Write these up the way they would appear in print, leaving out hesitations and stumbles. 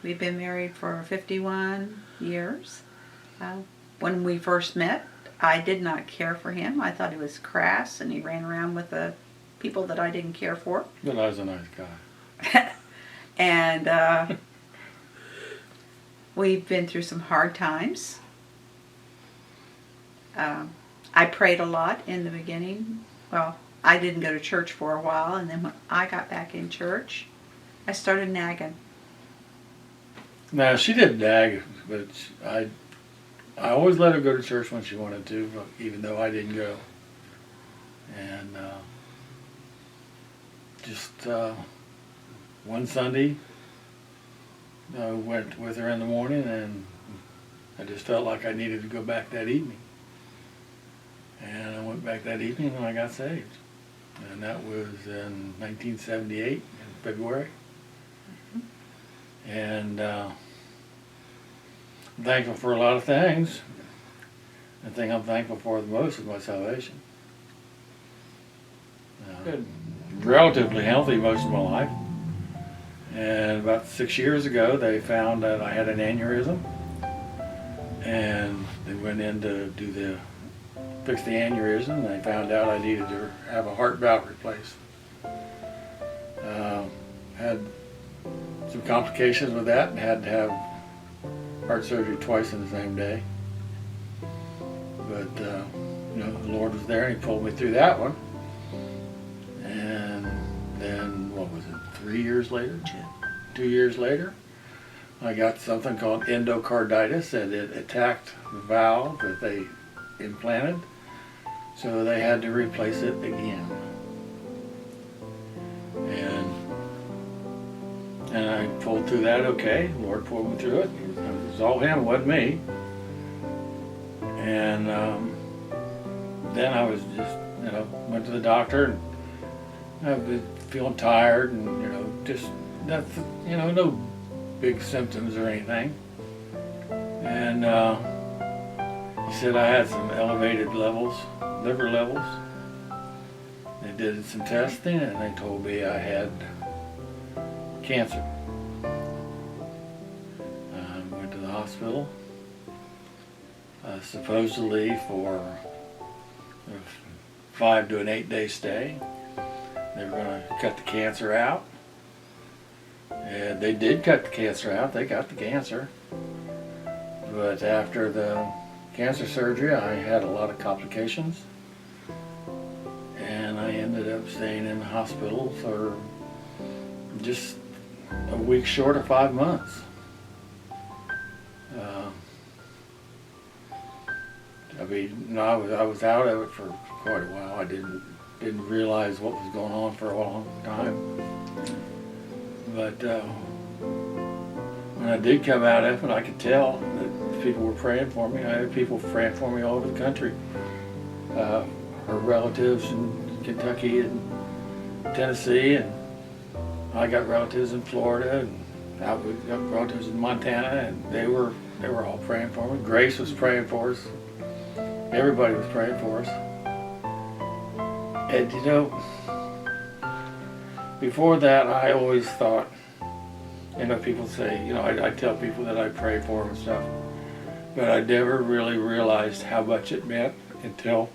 We've been married for 51 years. When we first met, I did not care for him. I thought he was crass and he ran around with the people that I didn't care for. But I was a nice guy. And we've been through some hard times. I prayed a lot in the beginning. Well, I didn't go to church for a while, and then when I got back in church, I started nagging. No, she didn't nag, but I always let her go to church when she wanted to, even though I didn't go. And just one Sunday, I went with her in the morning, and I just felt like I needed to go back that evening. And I went back that evening and I got saved. And that was in 1978, in February. And I'm thankful for a lot of things. The thing I'm thankful for the most is my salvation. Been relatively healthy most of my life. And about 6 years ago, they found that I had an aneurysm. And they went in to fix the aneurysm, and they found out I needed to have a heart valve replaced. Had some complications with that and had to have heart surgery twice in the same day. But the Lord was there and He pulled me through that one. And then, what was it, 3 years later? 2 years later, I got something called endocarditis, and it attacked the valve that they implanted. So they had to replace it again. And I pulled through that okay. The Lord pulled me through it. It was all Him, it wasn't me. And then I was just, went to the doctor, and I was feeling tired, and just that's no big symptoms or anything. And he said I had some elevated liver levels. They did some testing and they told me I had cancer. I went to the hospital, supposedly for a 5 to an 8 day stay. They were going to cut the cancer out. And they did cut the cancer out. They got the cancer. But after the cancer surgery, I had a lot of complications. And I ended up staying in the hospital for just a week short of 5 months. I was out of it for quite a while. I didn't realize what was going on for a long time. But when I did come out of it, I could tell that people were praying for me. I had people praying for me all over the country. Her relatives in Kentucky and Tennessee, and I got relatives in Florida, and I got relatives in Montana, and they were all praying for me. Grace was praying for us. Everybody was praying for us. And before that, I always thought, people say, I tell people that I pray for them and stuff, but I never really realized how much it meant until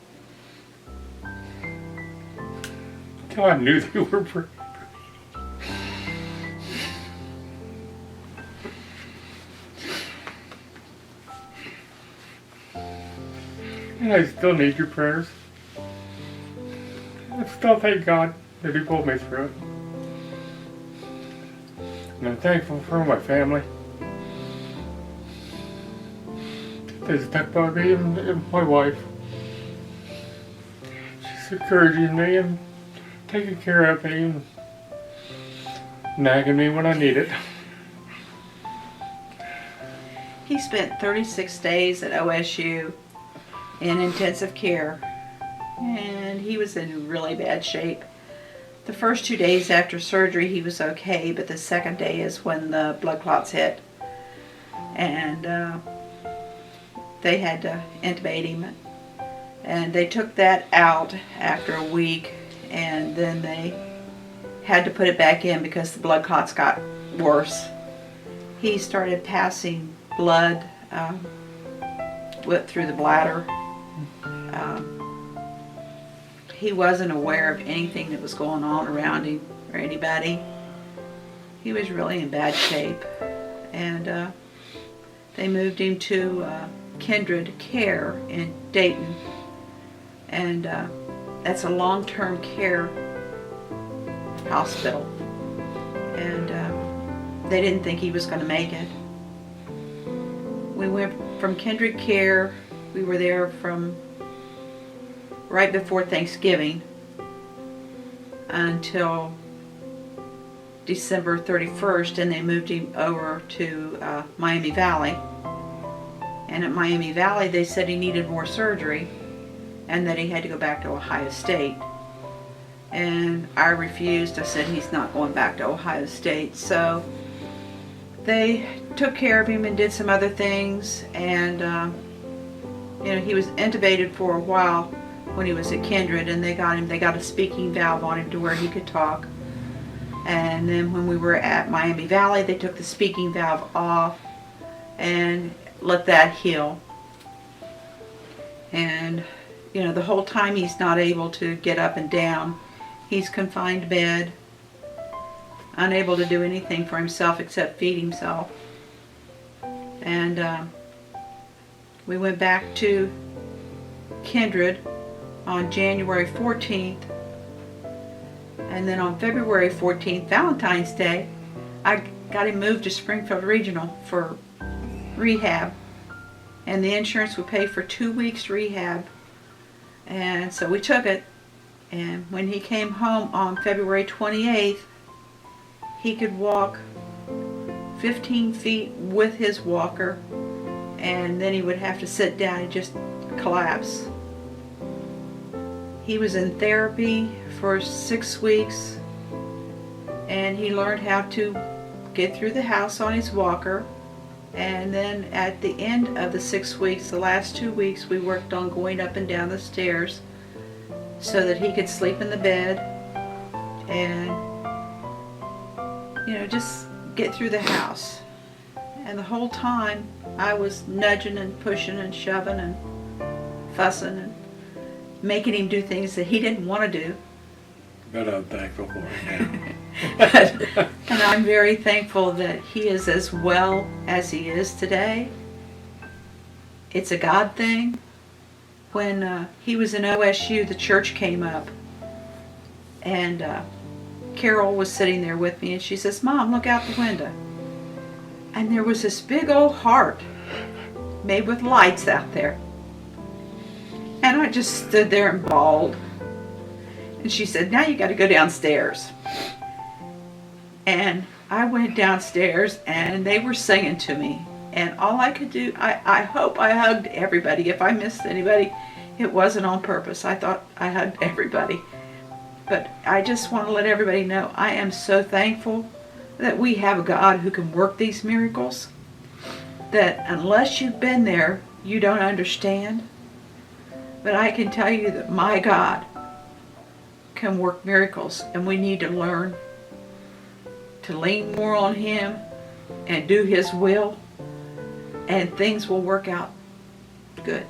I knew they were praying. And I still need your prayers. I still thank God that He pulled me through it. And I'm thankful for my family. They stuck by me and my wife. She's encouraging me and taking care of me and nagging me when I need it. He spent 36 days at OSU in intensive care, and he was in really bad shape. The first 2 days after surgery he was okay, but the second day is when the blood clots hit, and they had to intubate him, and they took that out after a week, and then they had to put it back in because the blood clots got worse. he started passing blood through the bladder. He wasn't aware of anything that was going on around him or anybody. He was really in bad shape, and they moved him to Kindred Care in Dayton, and that's a long-term care hospital, and they didn't think he was going to make it. We went from Kindred Care. We were there from right before Thanksgiving until December 31st, and they moved him over to Miami Valley. And at Miami Valley they said he needed more surgery and that he had to go back to Ohio State. And I refused. I said he's not going back to Ohio State. So they took care of him and did some other things, and he was intubated for a while when he was at Kindred, and they got a speaking valve on him to where he could talk. And then when we were at Miami Valley, they took the speaking valve off and let that heal. And the whole time he's not able to get up and down. He's confined to bed, unable to do anything for himself except feed himself. And we went back to Kindred on January 14th, and then on February 14th, Valentine's Day, I got him moved to Springfield Regional for rehab, and the insurance would pay for 2 weeks rehab, and so we took it. And when he came home on February 28th, he could walk 15 feet with his walker, and then he would have to sit down and just collapse. He was in therapy for 6 weeks, and he learned how to get through the house on his walker. And then at the end of the 6 weeks, the last 2 weeks, we worked on going up and down the stairs so that he could sleep in the bed and just get through the house. And the whole time I was nudging and pushing and shoving and fussing and making him do things that he didn't want to do. But I'm thankful for it now. And I'm very thankful that he is as well as he is today. It's a God thing. When he was in OSU, the church came up, and Carol was sitting there with me, and she says, "Mom, look out the window." And there was this big old heart made with lights out there. And I just stood there and bawled. And she said, "Now you got to go downstairs." And I went downstairs, and they were singing to me. And all I could do, I hope I hugged everybody. If I missed anybody, it wasn't on purpose. I thought I hugged everybody. But I just want to let everybody know I am so thankful that we have a God who can work these miracles. That unless you've been there, you don't understand. But I can tell you that my God can work miracles, and we need to learn to lean more on Him and do His will, and things will work out good.